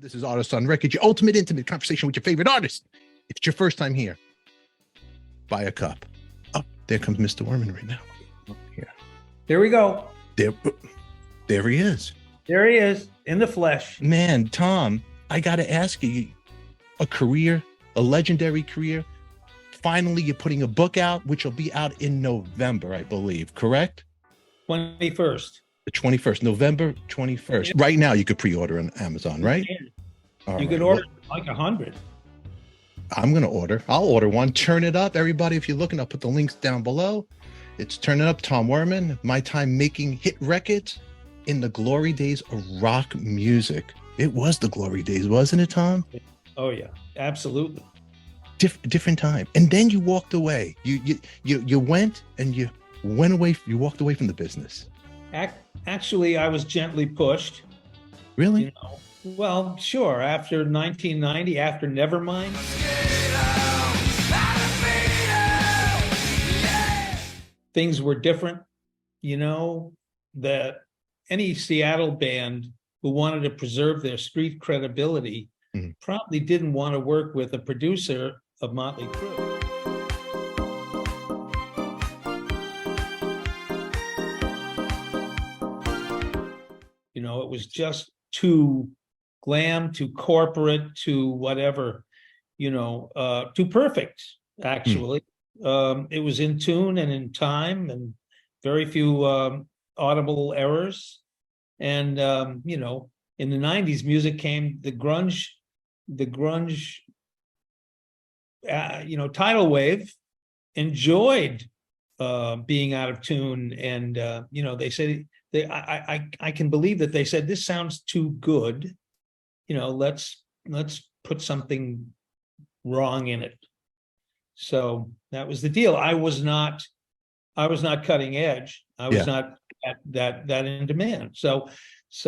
This is Artist on Record, your ultimate intimate conversation with your favorite artist. If it's your first time here, buy a cup. Oh, there comes Mr. Werman right now. Here. There we go. There he is. There he is in the flesh. Man, Tom, I got to ask you, a career, a legendary career. Finally, you're putting a book out, which will be out in November, I believe, correct? 21st. The 21st, November 21st. Yeah. Right now, you could pre-order on Amazon, right? You could order like 100. I'm going to order. I'll order one. Turn It Up. Everybody, if you're looking, I'll put the links down below. It's Turn It Up, Tom Werman. My time making hit records in the glory days of rock music. It was the glory days, wasn't it, Tom? Oh, yeah, absolutely. Different time. And then you walked away. You went and you went away. You walked away from the business. Actually, I was gently pushed. Really? You know? Well, sure. After 1990, after Nevermind. Things were different, you know, that any Seattle band who wanted to preserve their street credibility probably didn't want to work with a producer of Motley Crue. You know, it was just too glam, too corporate, too whatever, you know, too perfect, actually. It was in tune and in time and very few audible errors. And, you know, in the 90s, music came, the grunge, you know, tidal wave enjoyed being out of tune. And, you know, they said, I can believe that they said, this sounds too good. You know, let's put something wrong in it. So that was the deal. I was not cutting edge. I was not that in demand. So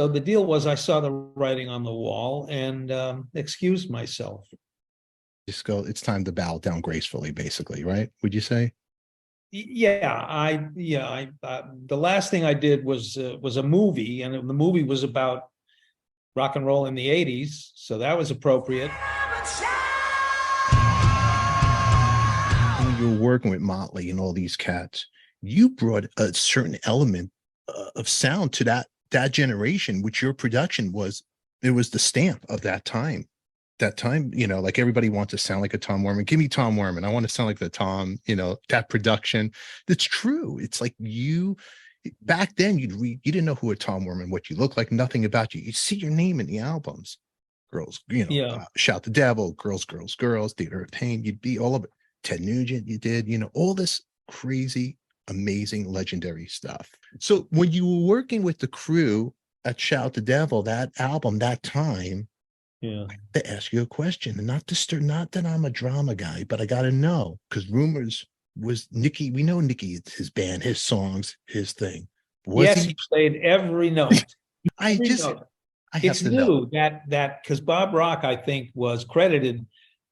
the deal was I saw the writing on the wall and excused myself. Just go, it's time to bow down gracefully, basically, right? Would you say? Yeah, the last thing I did was a movie, and the movie was about rock and roll in the 80s, so that was appropriate. When you were working with Motley and all these cats, you brought a certain element of sound to that generation, which your production was. It was the stamp of that time. That time, you know, like everybody wants to sound like a Tom Werman. Give me Tom Werman. I want to sound like the Tom, you know, that production. That's true. It's like back then you didn't know who a Tom Werman, what you look like, nothing about you. You see your name in the albums. Girls, you know, Shout the Devil, Girls, Girls, Girls, Theater of Pain. You'd be all of it. Ted Nugent, you did, you know, all this crazy, amazing, legendary stuff. So when you were working with the crew at Shout the Devil, that album, that time, I have to ask you a question, and not that I'm a drama guy, but I got to know, because Rumors was Nikki. We know Nikki, it's his band, his songs, his thing. Yes, he played every note. It's new that because Bob Rock, I think, was credited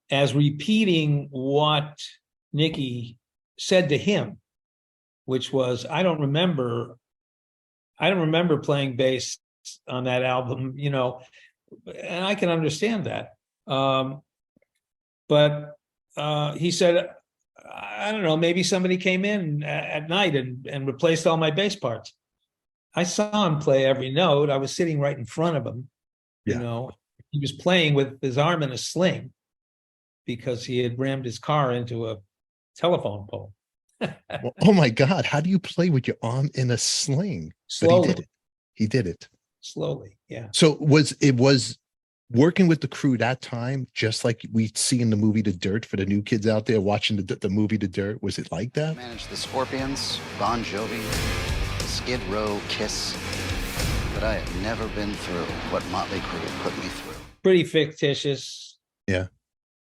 as repeating what Nikki said to him, which was, I don't remember playing bass on that album, you know. And I can understand that. But he said, I don't know, maybe somebody came in at night and replaced all my bass parts. I saw him play every note. I was sitting right in front of him. You know, he was playing with his arm in a sling because he had rammed his car into a telephone pole. Well, oh my God. How do you play with your arm in a sling? Slowly. But he did it. Slowly, yeah. So it was working with the crew that time, just like we see in the movie The Dirt, for the new kids out there watching the movie The Dirt? Was it like that? Managed the Scorpions, Bon Jovi, Skid Row, Kiss, but I have never been through what Motley Crue put me through. Pretty fictitious. Yeah.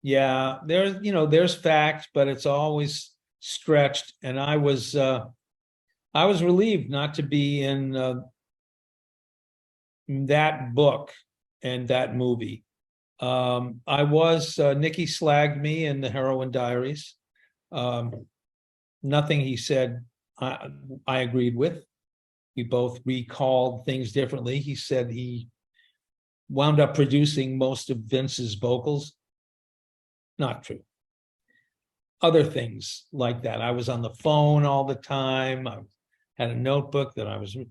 Yeah, there's fact, but it's always stretched, and I was relieved not to be in that book and that movie. Nikki slagged me in the Heroin Diaries. Nothing he said I agreed with. We both recalled things differently. He said he wound up producing most of Vince's vocals. Not true. Other things like that. I was on the phone all the time. I had a notebook that I was, you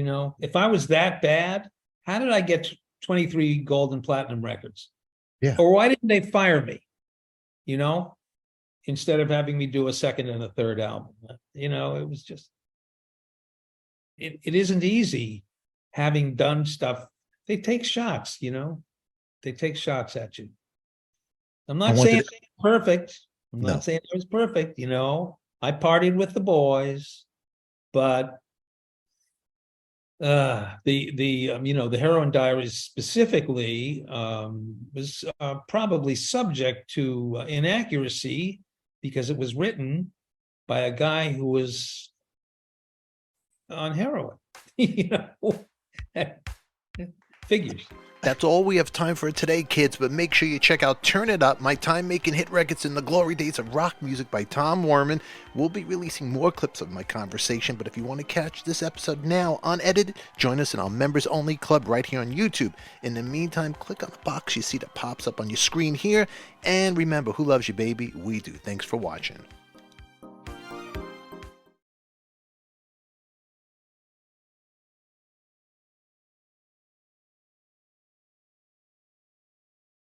know, if I was that bad, how did I get 23 gold and platinum records? Yeah. Or why didn't they fire me? You know, instead of having me do a second and a third album, you know, it was just, it isn't easy having done stuff. They take shots, you know, they take shots at you. I'm not saying it's perfect. I'm not saying it was perfect, you know. I partied with the boys, but you know, the Heroin Diaries specifically was probably subject to inaccuracy because it was written by a guy who was on heroin. You know, figures. That's all we have time for today, kids, but make sure you check out Turn It Up, my time making hit records in the glory days of rock music by Tom Werman. We'll be releasing more clips of my conversation, but if you want to catch this episode now unedited, join us in our members only club right here on YouTube. In the meantime, click on the box you see that pops up on your screen here, and remember, who loves you, baby? We do. Thanks for watching.